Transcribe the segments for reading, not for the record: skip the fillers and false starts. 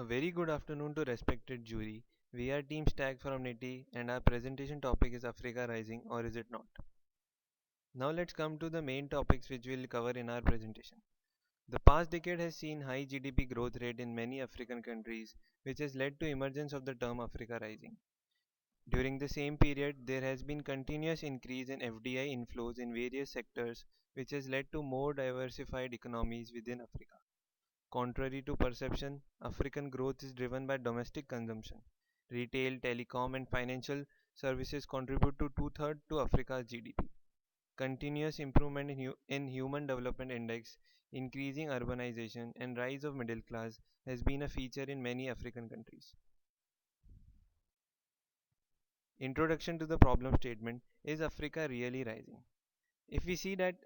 A very good afternoon to respected jury. We are Team STAG from NITIE and our presentation topic is Africa Rising, or is it not? Now let's come to the main topics which we'll cover in our presentation. The past decade has seen high GDP growth rate in many African countries, which has led to emergence of the term Africa Rising. During the same period, there has been continuous increase in FDI inflows in various sectors, which has led to more diversified economies within Africa. Contrary to perception, African growth is driven by domestic consumption. Retail, telecom, and financial services contribute to two-thirds to Africa's GDP. Continuous improvement in Human Development Index, increasing urbanization, and rise of middle class has been a feature in many African countries. Introduction to the problem statement: is Africa really rising? If we see that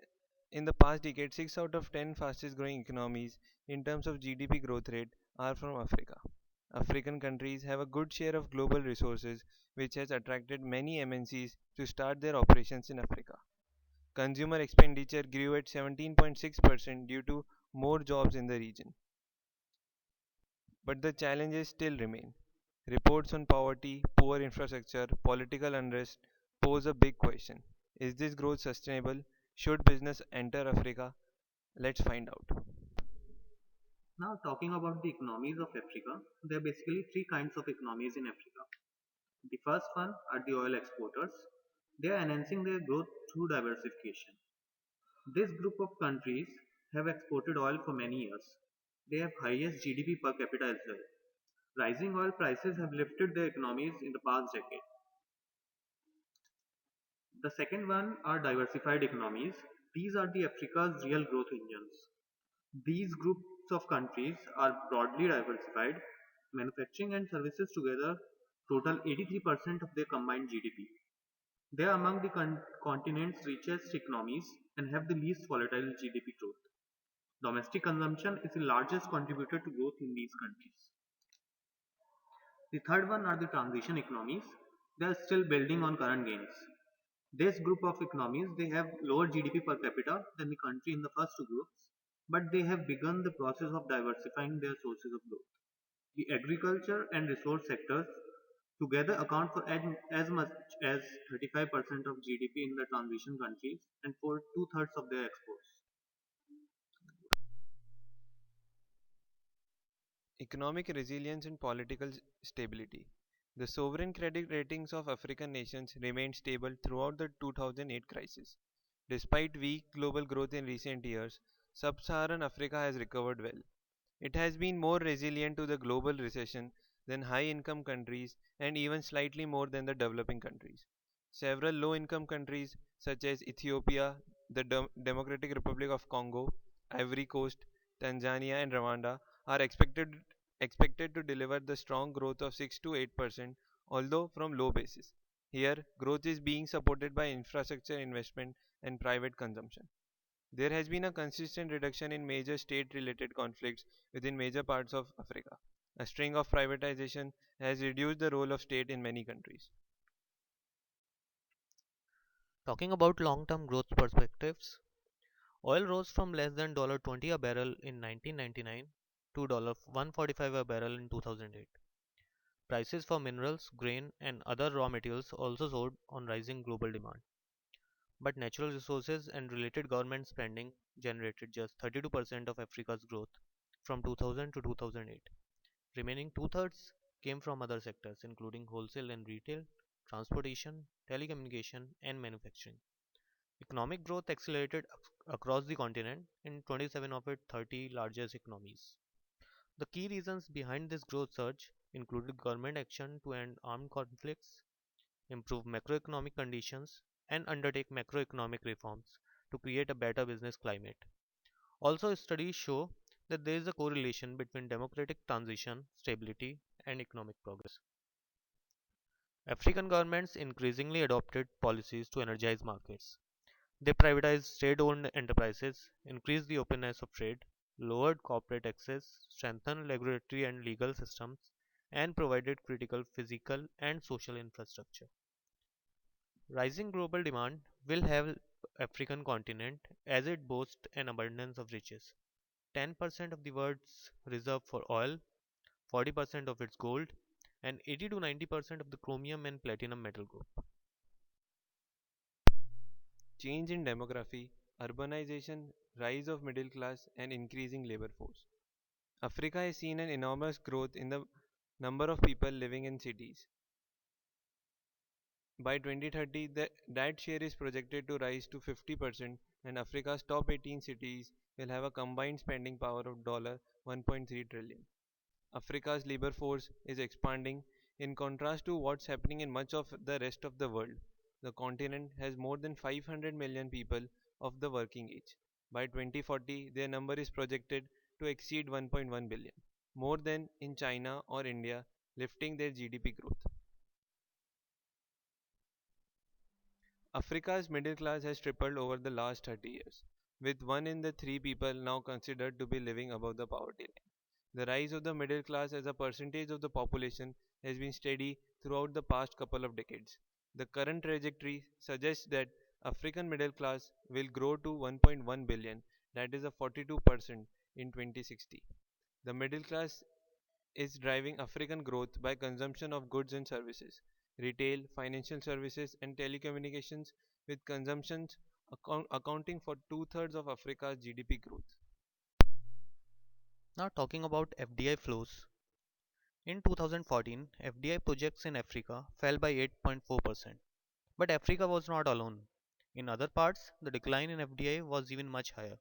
in the past decade, 6 out of 10 fastest growing economies in terms of GDP growth rate are from Africa. African countries have a good share of global resources, which has attracted many MNCs to start their operations in Africa. Consumer expenditure grew at 17.6% due to more jobs in the region. But the challenges still remain. Reports on poverty, poor infrastructure, political unrest pose a big question. Is this growth sustainable? Should business enter Africa? Let's find out. Now, talking about the economies of Africa, there are basically three kinds of economies in Africa. The first one are the oil exporters. They are enhancing their growth through diversification. This group of countries have exported oil for many years. They have highest GDP per capita as well. Rising oil prices have lifted their economies in the past decade. The second one are diversified economies. These are the Africa's real growth engines. These groups of countries are broadly diversified. Manufacturing and services together total 83% of their combined GDP. They are among the continent's richest economies and have the least volatile GDP growth. Domestic consumption is the largest contributor to growth in these countries. The third one are the transition economies. They are still building on current gains. This group of economies, they have lower GDP per capita than the country in the first two groups, but they have begun the process of diversifying their sources of growth. The agriculture and resource sectors together account for as much as 35% of GDP in the transition countries and for two-thirds of their exports. Economic resilience and political stability. The sovereign credit ratings of African nations remained stable throughout the 2008 crisis. Despite weak global growth in recent years, sub Saharan Africa has recovered well. It has been more resilient to the global recession than high income countries and even slightly more than the developing countries. Several low income countries, such as Ethiopia, the Democratic Republic of Congo, Ivory Coast, Tanzania, and Rwanda, are expected to deliver the strong growth of 6 to 8%, although from low bases. Here, growth is being supported by infrastructure investment and private consumption. There has been a consistent reduction in major state related conflicts within major parts of Africa. A string of privatization has reduced the role of state in many countries. Talking about long-term growth perspectives, oil rose from less than $20 a barrel in 1999 to $145 a barrel in 2008. Prices for minerals, grain, and other raw materials also soared on rising global demand. But natural resources and related government spending generated just 32% of Africa's growth from 2000 to 2008. Remaining two-thirds came from other sectors, including wholesale and retail, transportation, telecommunication, and manufacturing. Economic growth accelerated across the continent in 27 of its 30 largest economies. The key reasons behind this growth surge included government action to end armed conflicts, improve macroeconomic conditions, and undertake macroeconomic reforms to create a better business climate. Also, studies show that there is a correlation between democratic transition, stability, and economic progress. African governments increasingly adopted policies to energize markets. They privatized state-owned enterprises, increased the openness of trade, lowered corporate taxes, strengthened regulatory and legal systems, and provided critical physical and social infrastructure. Rising global demand will help African continent as it boasts an abundance of riches. 10% of the world's reserve for oil, 40% of its gold, and 80 to 90% of the chromium and platinum metal group. Change in demography, urbanization, rise of middle class, and increasing labor force. Africa has seen an enormous growth in the number of people living in cities. By 2030, that share is projected to rise to 50%, and Africa's top 18 cities will have a combined spending power of $1.3 trillion. Africa's labor force is expanding in contrast to what's happening in much of the rest of the world. The continent has more than 500 million people of the working age. By 2040, their number is projected to exceed 1.1 billion, more than in China or India, lifting their GDP growth. Africa's middle class has tripled over the last 30 years, with 1 in the 3 people now considered to be living above the poverty line. The rise of the middle class as a percentage of the population has been steady throughout the past couple of decades. The current trajectory suggests that African middle class will grow to 1.1 billion, that is a 42% in 2060. The middle class is driving African growth by consumption of goods and services, retail, financial services, and telecommunications, with consumptions accounting for two-thirds of Africa's GDP growth. Now, talking about FDI flows. In 2014, FDI projects in Africa fell by 8.4%. But Africa was not alone. In other parts, the decline in FDI was even much higher.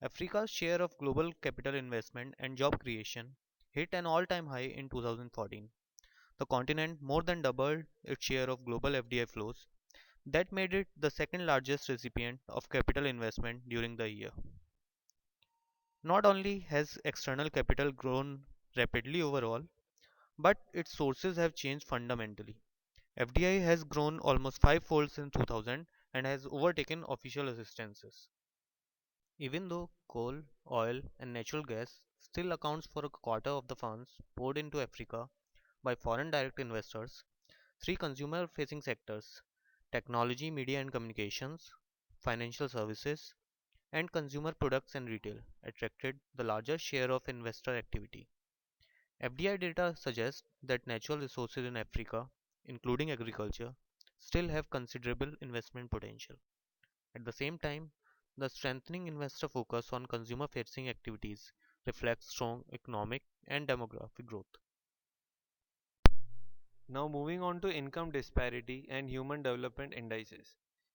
Africa's share of global capital investment and job creation hit an all time high in 2014. The continent more than doubled its share of global FDI flows. That made it the second largest recipient of capital investment during the year. Not only has external capital grown rapidly overall, but its sources have changed fundamentally. FDI has grown almost fivefold since 2000 and has overtaken official assistances. Even though coal, oil, and natural gas still accounts for a quarter of the funds poured into Africa by foreign direct investors, three consumer-facing sectors, technology, media and communications, financial services, and consumer products and retail, attracted the largest share of investor activity. FDI data suggests that natural resources in Africa, including agriculture, still have considerable investment potential. At the same time, the strengthening investor focus on consumer facing activities reflects strong economic and demographic growth. Now, moving on to income disparity and human development indices.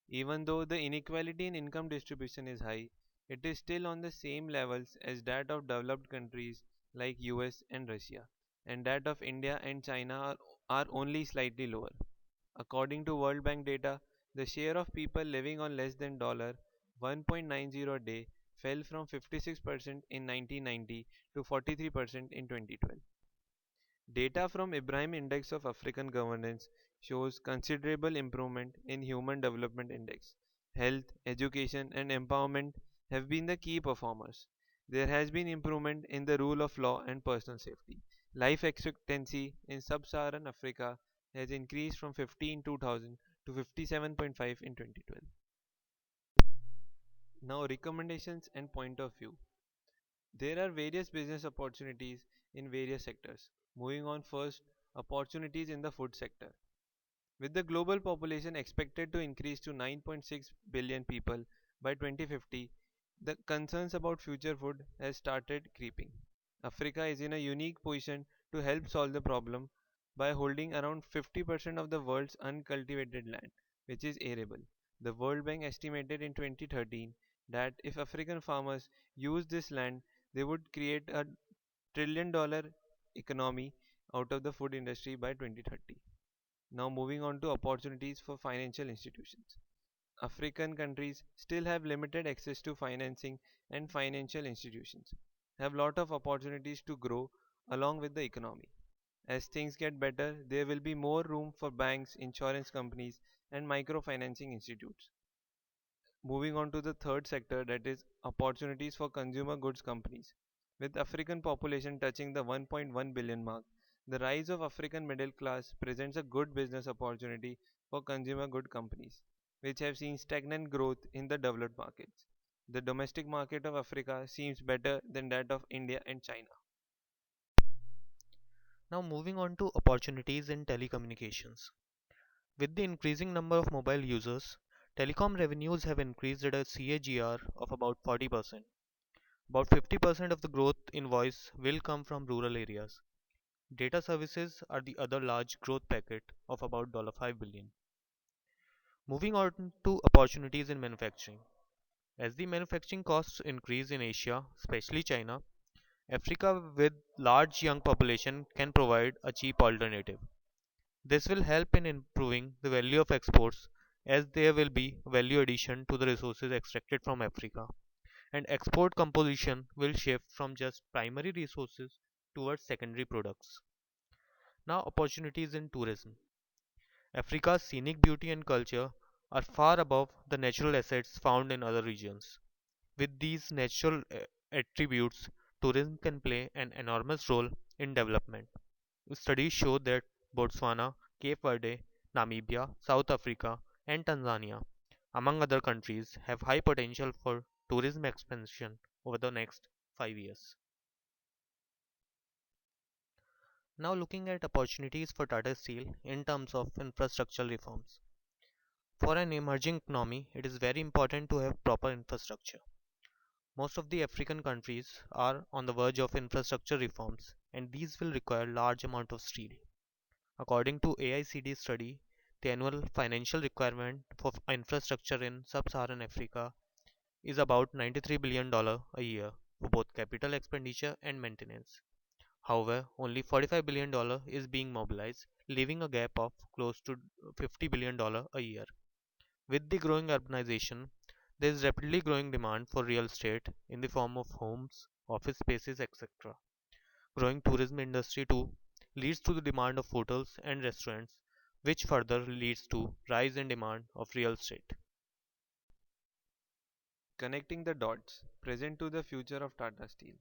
Even though the inequality in income distribution is high, it is still on the same levels as that of developed countries like US and Russia, and that of India and China are only slightly lower. According to World Bank data, the share of people living on less than $1.90 a day fell from 56% in 1990 to 43% in 2012. Data from Ibrahim Index of African Governance shows considerable improvement in Human Development Index. Health, education, and empowerment have been the key performers. There has been improvement in the rule of law and personal safety. Life expectancy in sub-Saharan Africa has increased from 50 in 2000 to 57.5 in 2012. Now, recommendations and point of view. There are various business opportunities in various sectors. Moving on first, opportunities in the food sector. With the global population expected to increase to 9.6 billion people by 2050, the concerns about future food has started creeping. Africa is in a unique position to help solve the problem by holding around 50% of the world's uncultivated land, which is arable. The World Bank estimated in 2013 that if African farmers use this land, they would create a $1 trillion economy out of the food industry by 2030. Now moving on to opportunities for financial institutions. African countries still have limited access to financing, and financial institutions have lot of opportunities to grow along with the economy. As things get better, there will be more room for banks, insurance companies, and microfinancing institutes. Moving on to the third sector, that is opportunities for consumer goods companies. With African population touching the 1.1 billion mark, the rise of African middle class presents a good business opportunity for consumer good companies, which have seen stagnant growth in the developed markets. The domestic market of Africa seems better than that of India and China. Now moving on to opportunities in telecommunications. With the increasing number of mobile users, telecom revenues have increased at a CAGR of about 40%. About 50% of the growth in voice will come from rural areas. Data services are the other large growth packet of about $5 billion. Moving on to opportunities in manufacturing. As the manufacturing costs increase in Asia, especially China, Africa with large young population can provide a cheap alternative. This will help in improving the value of exports as there will be value addition to the resources extracted from Africa, and export composition will shift from just primary resources towards secondary products. Now opportunities in tourism. Africa's scenic beauty and culture are far above the natural assets found in other regions. With these natural attributes, tourism can play an enormous role in development. Studies show that Botswana, Cape Verde, Namibia, South Africa, and Tanzania, among other countries, have high potential for tourism expansion over the next 5 years. Now, looking at opportunities for Tata Steel in terms of infrastructural reforms. For an emerging economy, it is very important to have proper infrastructure. Most of the African countries are on the verge of infrastructure reforms, and these will require large amount of steel. According to AICD study, the annual financial requirement for infrastructure in sub-Saharan Africa is about $93 billion a year for both capital expenditure and maintenance. However, only $45 billion is being mobilized, leaving a gap of close to $50 billion a year. With the growing urbanization, there is rapidly growing demand for real estate in the form of homes, office spaces, etc. Growing tourism industry too leads to the demand of hotels and restaurants, which further leads to rise in demand of real estate. Connecting the dots, present to the future of Tata Steel.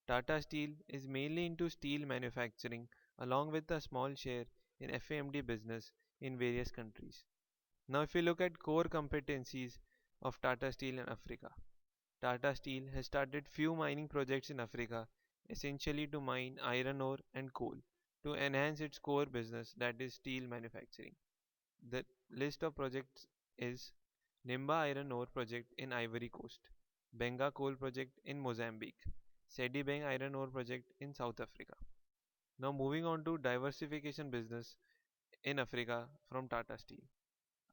Tata Steel is mainly into steel manufacturing along with a small share in FAMD business in various countries. Now if we look at core competencies of Tata Steel in Africa, Tata Steel has started few mining projects in Africa, essentially to mine iron ore and coal to enhance its core business, that is steel manufacturing. The list of projects is Nimba iron ore project in Ivory Coast, Benga coal project in Mozambique, Sedibeng iron ore project in South Africa. Now moving on to diversification business in Africa from Tata Steel.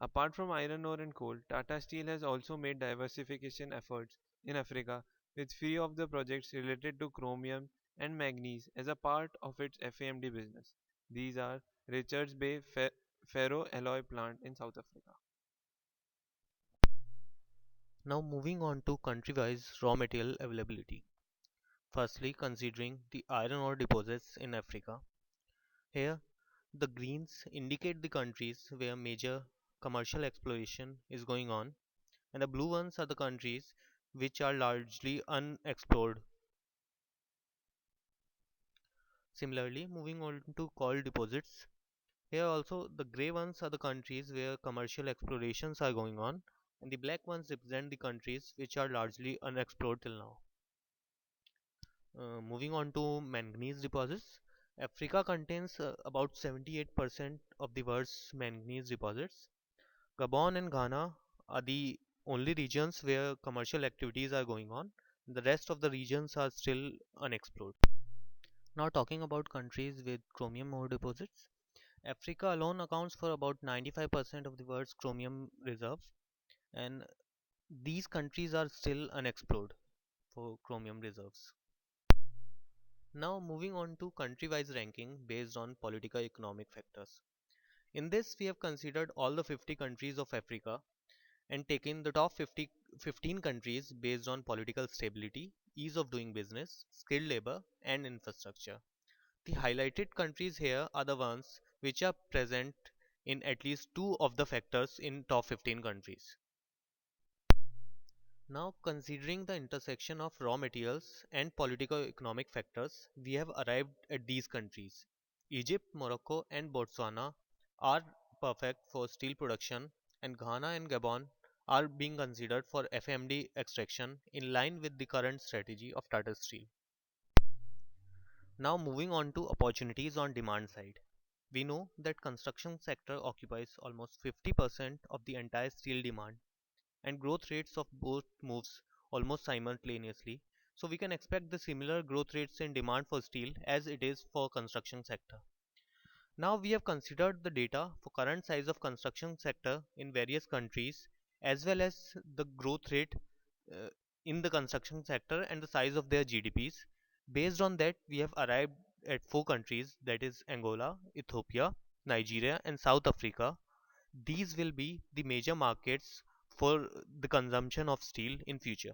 Apart from iron ore and coal, Tata Steel has also made diversification efforts in Africa with few of the projects related to chromium and manganese as a part of its FAMD business. These are Richards Bay Ferro Alloy Plant in South Africa. Now moving on to country-wise raw material availability. Firstly, considering the iron ore deposits in Africa. Here, the greens indicate the countries where major commercial exploration is going on, and the blue ones are the countries which are largely unexplored. Similarly, moving on to coal deposits, here also the grey ones are the countries where commercial explorations are going on, and the black ones represent the countries which are largely unexplored till now. Moving on to manganese deposits, Africa contains about 78% of the world's manganese deposits. Gabon and Ghana are the only regions where commercial activities are going on. The rest of the regions are still unexplored. Now, talking about countries with chromium ore deposits, Africa alone accounts for about 95% of the world's chromium reserves, and these countries are still unexplored for chromium reserves. Now, moving on to country wise ranking based on political economic factors. In this, we have considered all the 50 countries of Africa and taken the top 15 countries based on political stability, ease of doing business, skilled labor, and infrastructure. The highlighted countries here are the ones which are present in at least two of the factors in top 15 countries. Now, considering the intersection of raw materials and political economic factors, we have arrived at these countries. Egypt, Morocco, and Botswana are perfect for steel production, and Ghana and Gabon are being considered for FMD extraction in line with the current strategy of Tata Steel. Now moving on to opportunities on demand side. We know that construction sector occupies almost 50% of the entire steel demand and growth rates of both moves almost simultaneously. So we can expect the similar growth rates in demand for steel as it is for construction sector. Now we have considered the data for current size of construction sector in various countries as well as the growth rate uh, in the construction sector and the size of their GDPs. Based on that, we have arrived at four countries, that is Angola, Ethiopia, Nigeria, and South Africa. These will be the major markets for the consumption of steel in future.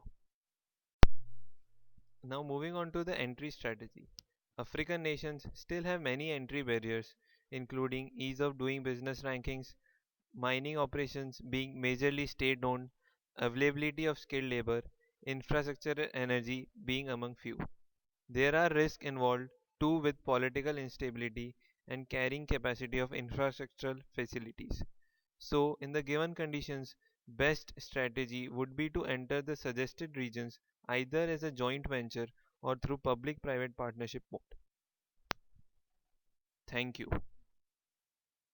Now moving on to the entry strategy. African nations still have many entry barriers, including ease of doing business rankings, mining operations being majorly state owned, availability of skilled labor, infrastructure and energy being among few. There are risks involved too with political instability and carrying capacity of infrastructural facilities. So, in the given conditions, best strategy would be to enter the suggested regions either as a joint venture or through public private partnership mode. Thank you.